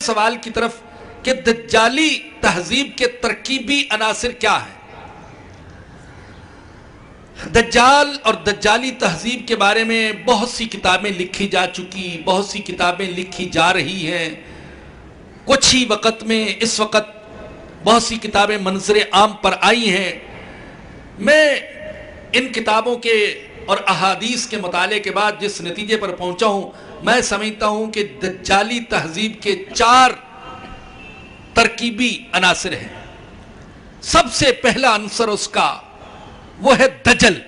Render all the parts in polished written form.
سوال کی طرف کہ دجالی تہذیب کے ترکیبی عناصر کیا ہیں؟ دجال اور دجالی تہذیب کے بارے میں بہت سی کتابیں لکھی جا چکی، بہت سی کتابیں لکھی جا رہی ہیں۔ کچھ ہی وقت میں اس وقت بہت سی کتابیں منظر عام پر آئی ہیں۔ میں ان کتابوں کے اور احادیث کے مطالعے کے بعد جس نتیجے پر پہنچا ہوں، میں سمجھتا ہوں کہ دجالی تہذیب کے 4 ترکیبی عناصر ہیں۔ سب سے پہلا عنصر اس کا وہ ہے دجل،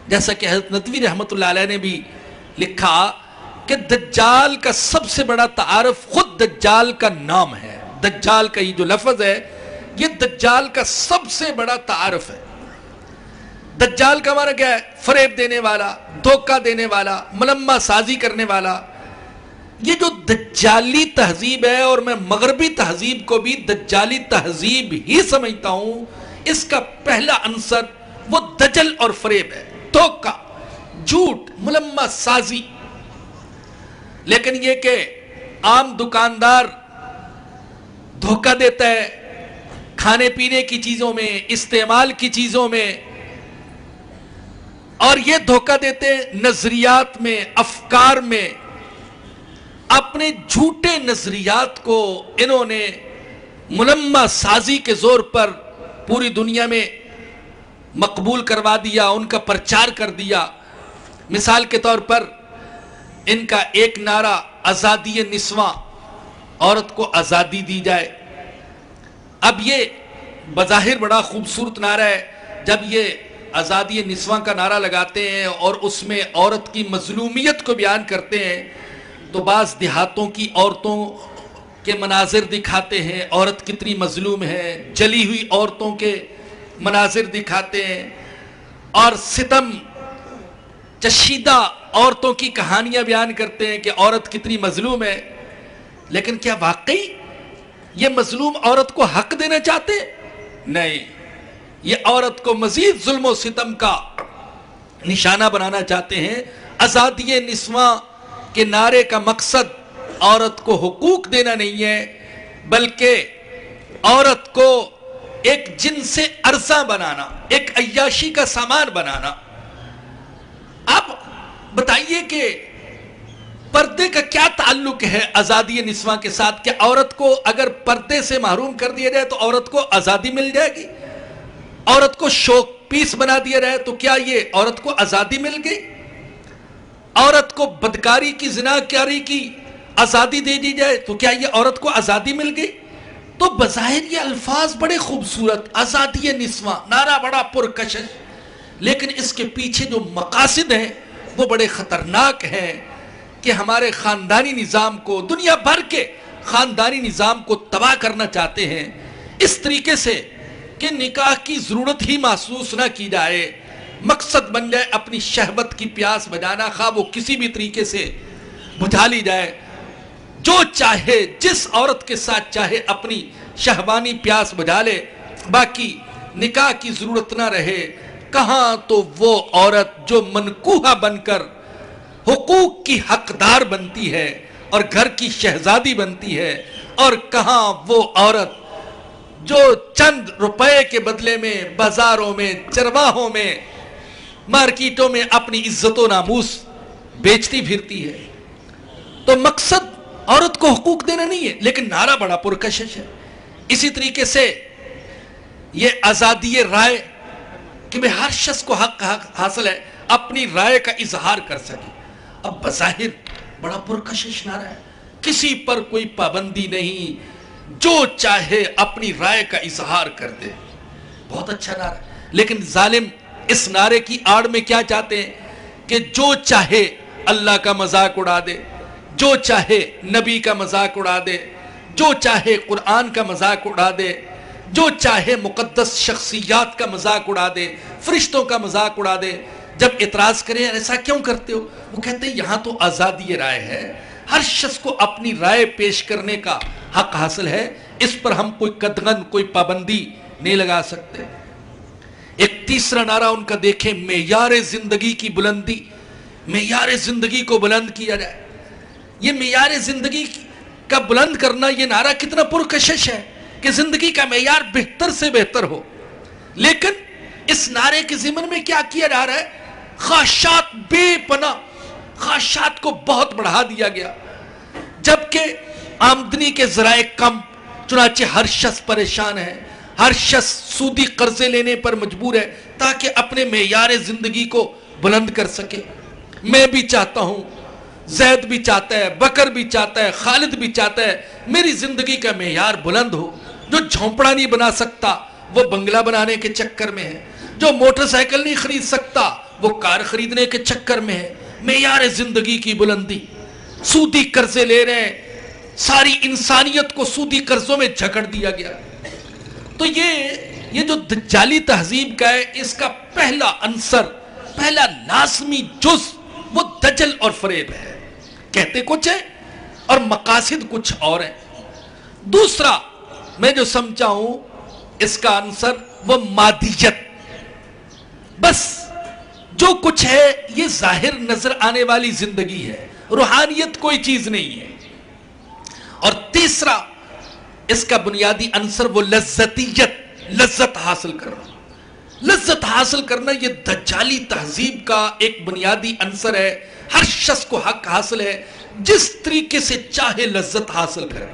جیسا کہ حضرت ندوی رحمت اللہ علیہ نے بھی لکھا کہ دجال کا سب سے بڑا تعارف خود دجال کا نام ہے۔ دجال کا یہ جو لفظ ہے یہ دجال کا سب سے بڑا تعارف ہے۔ دجال کا معنی کیا ہے؟ فریب دینے والا، دھوکہ دینے والا، ملمہ سازی کرنے والا۔ یہ جو دجالی تہذیب ہے، اور میں مغربی تہذیب کو بھی دجالی تہذیب ہی سمجھتا ہوں، اس کا پہلا عنصر وہ دجل اور فریب ہے، دھوکہ، جھوٹ، ملمہ سازی۔ لیکن یہ کہ عام دکاندار دھوکہ دیتا ہے کھانے پینے کی چیزوں میں، استعمال کی چیزوں میں، اور یہ دھوکہ دیتے ہیں نظریات میں، افکار میں۔ اپنے جھوٹے نظریات کو انہوں نے ملمہ سازی کے زور پر پوری دنیا میں مقبول کروا دیا، ان کا پرچار کر دیا۔ مثال کے طور پر ان کا ایک نعرہ آزادی نسواں، عورت کو آزادی دی جائے۔ اب یہ بظاہر بڑا خوبصورت نعرہ ہے۔ جب یہ آزادی نسواں کا نعرہ لگاتے ہیں اور اس میں عورت کی مظلومیت کو بیان کرتے ہیں تو بعض دیہاتوں کی عورتوں کے مناظر دکھاتے ہیں، عورت کتنی مظلوم ہے، جلی ہوئی عورتوں کے مناظر دکھاتے ہیں، اور ستم چشیدہ عورتوں کی کہانیاں بیان کرتے ہیں کہ عورت کتنی مظلوم ہے۔ لیکن کیا واقعی یہ مظلوم عورت کو حق دینا چاہتے ہیں؟ نہیں، یہ عورت کو مزید ظلم و ستم کا نشانہ بنانا چاہتے ہیں۔ آزادی نسواں کے نعرے کا مقصد عورت کو حقوق دینا نہیں ہے، بلکہ عورت کو ایک جنس ارزاں بنانا، ایک عیاشی کا سامان بنانا۔ اب بتائیے کہ پردے کا کیا تعلق ہے آزادی نسواں کے ساتھ؟ کہ عورت کو اگر پردے سے محروم کر دیا جائے تو عورت کو آزادی مل جائے گی؟ عورت کو شوق پیس بنا دیا جائے تو کیا یہ عورت کو آزادی مل گئی؟ عورت کو بدکاری کی، زناکاری کی آزادی دے دی جائے تو کیا یہ عورت کو آزادی مل گئی؟ تو بظاہر یہ الفاظ بڑے خوبصورت، آزادی نسواں، نعرہ بڑا پرکشش، لیکن اس کے پیچھے جو مقاصد ہیں وہ بڑے خطرناک ہیں کہ ہمارے خاندانی نظام کو، دنیا بھر کے خاندانی نظام کو تباہ کرنا چاہتے ہیں، اس طریقے سے کہ نکاح کی ضرورت ہی محسوس نہ کی جائے، مقصد بن جائے اپنی شہوت کی پیاس بجانا، خواہ وہ کسی بھی طریقے سے بجھا لی جائے۔ جو چاہے، جس عورت کے ساتھ چاہے اپنی شہوانی پیاس بجھا لے، باقی نکاح کی ضرورت نہ رہے۔ کہاں تو وہ عورت جو منکوحہ بن کر حقوق کی حقدار بنتی ہے اور گھر کی شہزادی بنتی ہے، اور کہاں وہ عورت جو چند روپے کے بدلے میں بازاروں میں، چرواہوں میں، مارکیٹوں میں اپنی عزت و ناموس بیچتی پھرتی ہے۔ تو مقصد عورت کو حقوق دینا نہیں ہے، لیکن نعرہ بڑا پرکشش ہے۔ اسی طریقے سے یہ آزادی رائے کہ ہر شخص کو حق حاصل ہے اپنی رائے کا اظہار کر سکے۔ اب بظاہر بڑا پرکشش نعرہ ہے، کسی پر کوئی پابندی نہیں، جو چاہے اپنی رائے کا اظہار کر دے۔ بہت اچھا نعرہ ہے، لیکن ظالم اس نعرے کی آڑ میں کیا چاہتے ہیں کہ جو چاہے اللہ کا مذاق اڑا دے، جو چاہے نبی کا مذاق اڑا دے، جو چاہے قرآن کا مذاق اڑا دے، جو چاہے مقدس شخصیات کا مذاق اڑا دے، فرشتوں کا مذاق اڑا دے۔ جب اعتراض کرے ایسا کیوں کرتے ہو، وہ کہتے ہیں یہاں تو آزادی رائے ہے، ہر شخص کو اپنی رائے پیش کرنے کا حق حاصل ہے، اس پر ہم کوئی قدغن، کوئی پابندی نہیں لگا سکتے۔ ایک تیسرا نعرہ ان کا دیکھیں، معیار زندگی کی بلندی، معیار زندگی کو بلند کیا جائے۔ یہ معیار زندگی کا بلند کرنا، یہ نعرہ کتنا پرکشش ہے کہ زندگی کا معیار بہتر سے بہتر ہو، لیکن اس نعرے کے ضمن میں کیا کیا جا رہا ہے؟ خواہشات بے پناہ، خواہشات کو بہت بڑھا دیا گیا، جبکہ آمدنی کے ذرائع کم، چنانچہ ہر شخص پریشان ہے، ہر شخص سودی قرضے لینے پر مجبور ہے تاکہ اپنے معیار زندگی کو بلند کر سکے۔ میں بھی چاہتا ہوں، زید بھی چاہتا ہے، بکر بھی چاہتا ہے، خالد بھی چاہتا ہے میری زندگی کا معیار بلند ہو۔ جو جھونپڑا نہیں بنا سکتا وہ بنگلہ بنانے کے چکر میں ہے، جو موٹر سائیکل نہیں خرید سکتا وہ کار خریدنے کے چکر میں ہے۔ معیار زندگی کی بلندی، سودی قرضے لے رہے ہیں، ساری انسانیت کو سودی قرضوں میں جھکڑ دیا گیا۔ تو یہ جو دجالی تہذیب کا ہے، اس کا پہلا عنصر، پہلا لازمی جز وہ دجل اور فریب ہے۔ کہتے کچھ ہے اور مقاصد کچھ اور ہیں۔ دوسرا میں جو سمجھا ہوں اس کا عنصر وہ مادیت، بس جو کچھ ہے یہ ظاہر نظر آنے والی زندگی ہے، روحانیت کوئی چیز نہیں ہے۔ اور تیسرا اس کا بنیادی عنصر وہ لذتیت، لذت حاصل کرنا۔ لذت حاصل کرنا یہ دجالی تہذیب کا ایک بنیادی عنصر ہے۔ ہر شخص کو حق حاصل ہے جس طریقے سے چاہے لذت حاصل کرے۔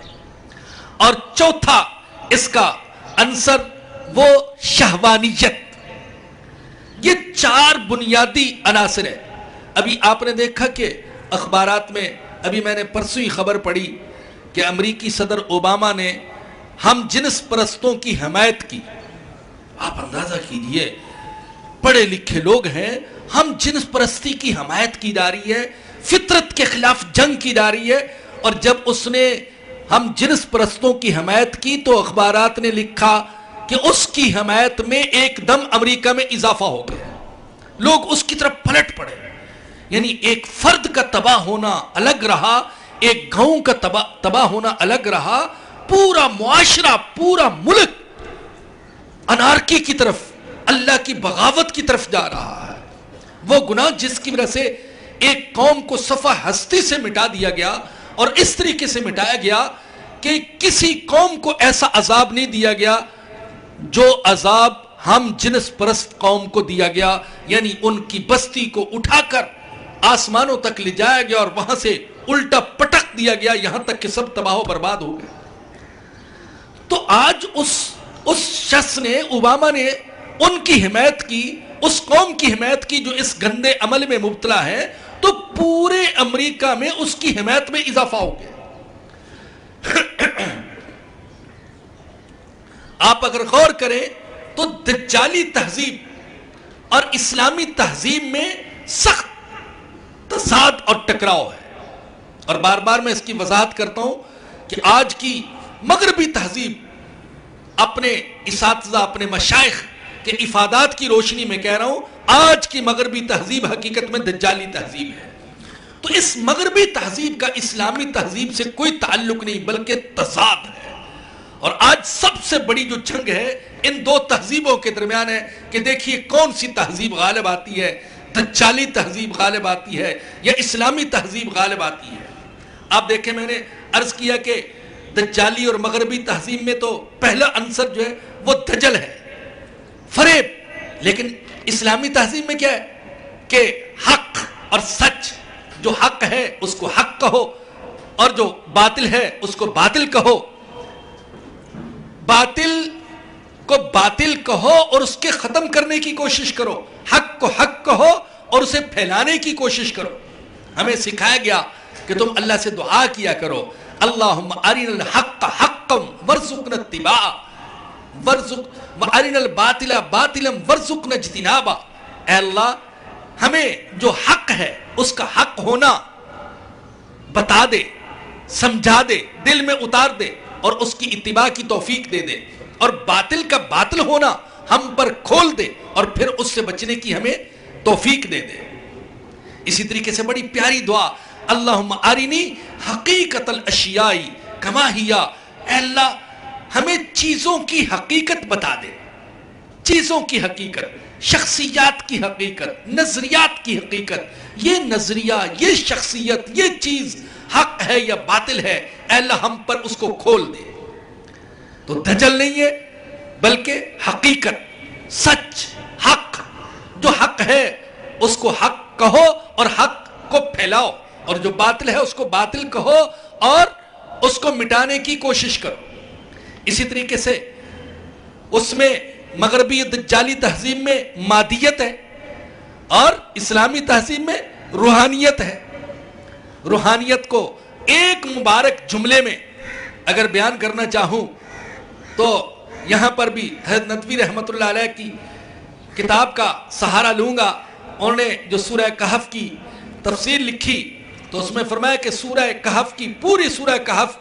اور چوتھا اس کا عنصر وہ شہوانیت۔ یہ چار بنیادی عناصر ہیں۔ ابھی آپ نے دیکھا کہ اخبارات میں، ابھی میں نے پرسوں ہی خبر پڑھی کہ امریکی صدر اوباما نے ہم جنس پرستوں کی حمایت کی۔ آپ اندازہ کیجئے، پڑھے لکھے لوگ ہیں، ہم جنس پرستی کی حمایت کی جا رہی ہے، فطرت کے خلاف جنگ کی جا رہی ہے، اور جب اس نے ہم جنس پرستوں کی حمایت کی تو اخبارات نے لکھا کہ اس کی حمایت میں ایک دم امریکہ میں اضافہ ہو گیا، لوگ اس کی طرف پلٹ پڑے۔ یعنی ایک فرد کا تباہ ہونا الگ رہا، ایک گاؤں کا تباہ ہونا الگ رہا، پورا معاشرہ، پورا ملک انارکی کی طرف، اللہ کی بغاوت کی طرف جا رہا ہے۔ وہ گناہ جس کی وجہ سے ایک قوم کو صفحہ ہستی سے مٹا دیا گیا، اور اس طریقے سے مٹایا گیا کہ کسی قوم کو ایسا عذاب نہیں دیا گیا جو عذاب ہم جنس پرست قوم کو دیا گیا۔ یعنی ان کی بستی کو اٹھا کر آسمانوں تک لے جایا گیا اور وہاں سے الٹا پٹک دیا گیا، یہاں تک کہ سب تباہ و برباد ہو گئے۔ تو آج اس شخص نے، اوباما نے ان کی حمایت کی، اس قوم کی حمایت کی جو اس گندے عمل میں مبتلا ہے، تو پورے امریکہ میں اس کی حمایت میں اضافہ ہو گیا۔ آپ اگر غور کریں تو دجالی تہذیب اور اسلامی تہذیب میں سخت تضاد اور ٹکراؤ ہے۔ اور بار بار میں اس کی وضاحت کرتا ہوں کہ آج کی مغربی تہذیب، اپنے اساتذہ، اپنے مشائخ کے افادات کی روشنی میں کہہ رہا ہوں، آج کی مغربی تہذیب حقیقت میں دجالی تہذیب ہے۔ تو اس مغربی تہذیب کا اسلامی تہذیب سے کوئی تعلق نہیں بلکہ تضاد ہے۔ اور آج سب سے بڑی جو جنگ ہے ان دو تہذیبوں کے درمیان ہے کہ دیکھیے کون سی تہذیب غالب آتی ہے، دجالی تہذیب غالب آتی ہے یا اسلامی تہذیب غالب آتی ہے۔ آپ دیکھیں، میں نے عرض کیا کہ دجالی اور مغربی تہذیب میں تو پہلا عنصر جو ہے وہ دجل ہے، فریب۔ لیکن اسلامی تہذیب میں کیا ہے کہ حق اور سچ، جو حق ہے اس کو حق کہو اور جو باطل ہے اس کو باطل کہو، باطل کو باطل کہو اور اس کے ختم کرنے کی کوشش کرو، حق کو حق کہو اور اسے پھیلانے کی کوشش کرو۔ ہمیں سکھایا گیا کہ تم اللہ سے دعا کیا کرو، اللہم ارنا الحق حقا وارزقنا اتباعہ وارنا الباطل باطلا وارزقنا اجتنابہ۔ اے اللہ، ہمیں جو حق ہے اس کا حق ہونا بتا دے، سمجھا دے، دل میں اتار دے اور اس کی اتباع کی توفیق دے دے، اور باطل کا باطل ہونا ہم پر کھول دے اور پھر اس سے بچنے کی ہمیں توفیق دے دے۔ اسی طریقے سے بڑی پیاری دعا، اللہم ارنی حقیقت الاشیاء کما ہی، اے اللہ ہمیں چیزوں کی حقیقت بتا دے، چیزوں کی حقیقت، شخصیات کی حقیقت، نظریات کی حقیقت۔ یہ نظریہ، یہ شخصیت، یہ چیز حق ہے یا باطل ہے، اے اللہ ہم پر اس کو کھول دے۔ تو دجل نہیں ہے بلکہ حقیقت، سچ، حق، جو حق ہے اس کو حق کہو اور حق کو پھیلاؤ، اور جو باطل ہے اس کو باطل کہو اور اس کو مٹانے کی کوشش کرو۔ اسی طریقے سے اس میں مغربی دجالی تہذیب میں مادیت ہے اور اسلامی تہذیب میں روحانیت ہے۔ روحانیت کو ایک مبارک جملے میں اگر بیان کرنا چاہوں تو یہاں پر بھی حضرت ندوی رحمت اللہ علیہ کی کتاب کا سہارا لوں گا۔ انہوں نے جو سورہ کہف کی تفسیر لکھی تو اس میں فرمایا کہ سورہ کہف کی پوری سورہ کہف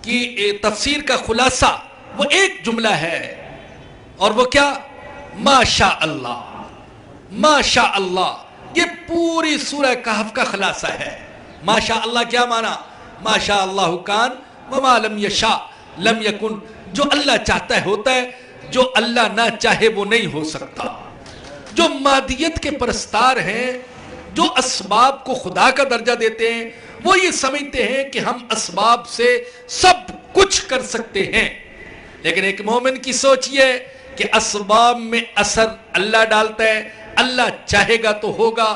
کی تفسیر کا خلاصہ وہ ایک جملہ ہے، اور وہ کیا؟ ما شاء اللہ، ما شاء اللہ۔ یہ پوری سورہ کہف کا خلاصہ ہے۔ ما شاء اللہ کیا معنی؟ ما شاء اللہ کان وما لم یشاء لم یکن۔ جو اللہ چاہتا ہے ہوتا ہے، جو اللہ نہ چاہے وہ نہیں ہو سکتا۔ جو مادیت کے پرستار ہیں، جو اسباب کو خدا کا درجہ دیتے ہیں، وہ یہ سمجھتے ہیں کہ ہم اسباب سے سب کچھ کر سکتے ہیں، لیکن ایک مومن کی سوچ یہ کہ اسباب میں اثر اللہ ڈالتا ہے۔ اللہ چاہے گا تو ہوگا،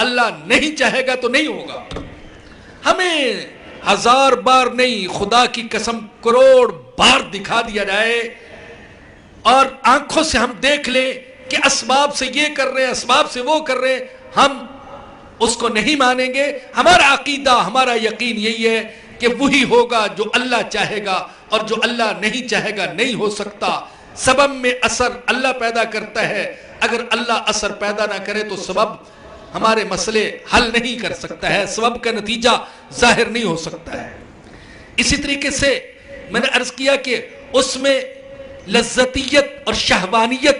اللہ نہیں چاہے گا تو نہیں ہوگا۔ ہمیں ہزار بار نہیں، خدا کی قسم کروڑ بار دکھا دیا جائے اور آنکھوں سے ہم دیکھ لیں کہ اسباب سے یہ کر رہے ہیں، اسباب سے وہ کر رہے ہیں، ہم اس کو نہیں مانیں گے۔ ہمارا عقیدہ، ہمارا یقین یہی ہے کہ وہی ہوگا جو اللہ چاہے گا، اور جو اللہ نہیں چاہے گا نہیں ہو سکتا۔ سبب میں اثر اللہ پیدا کرتا ہے، اگر اللہ اثر پیدا نہ کرے تو سبب ہمارے مسئلے حل نہیں کر سکتا ہے، سبب کا نتیجہ ظاہر نہیں ہو سکتا ہے۔ اسی طریقے سے میں نے عرض کیا کہ اس میں لذتیت اور شہوانیت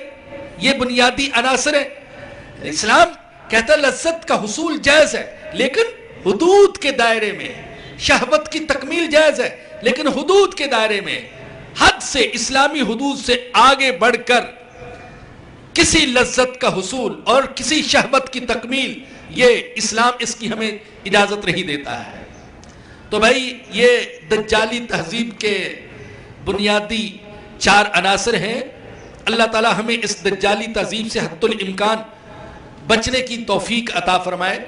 یہ بنیادی عناصر ہیں۔ اسلام کہتا ہے لذت کا حصول جائز ہے لیکن حدود کے دائرے میں، شہوت کی تکمیل جائز ہے لیکن حدود کے دائرے میں۔ حد سے، اسلامی حدود سے آگے بڑھ کر کسی لذت کا حصول اور کسی شہوت کی تکمیل، یہ اسلام اس کی ہمیں اجازت نہیں دیتا ہے۔ تو بھائی یہ دجالی تہذیب کے بنیادی 4 عناصر ہیں۔ اللہ تعالی ہمیں اس دجالی تہذیب سے حد الامکان بچنے کی توفیق عطا فرمائے۔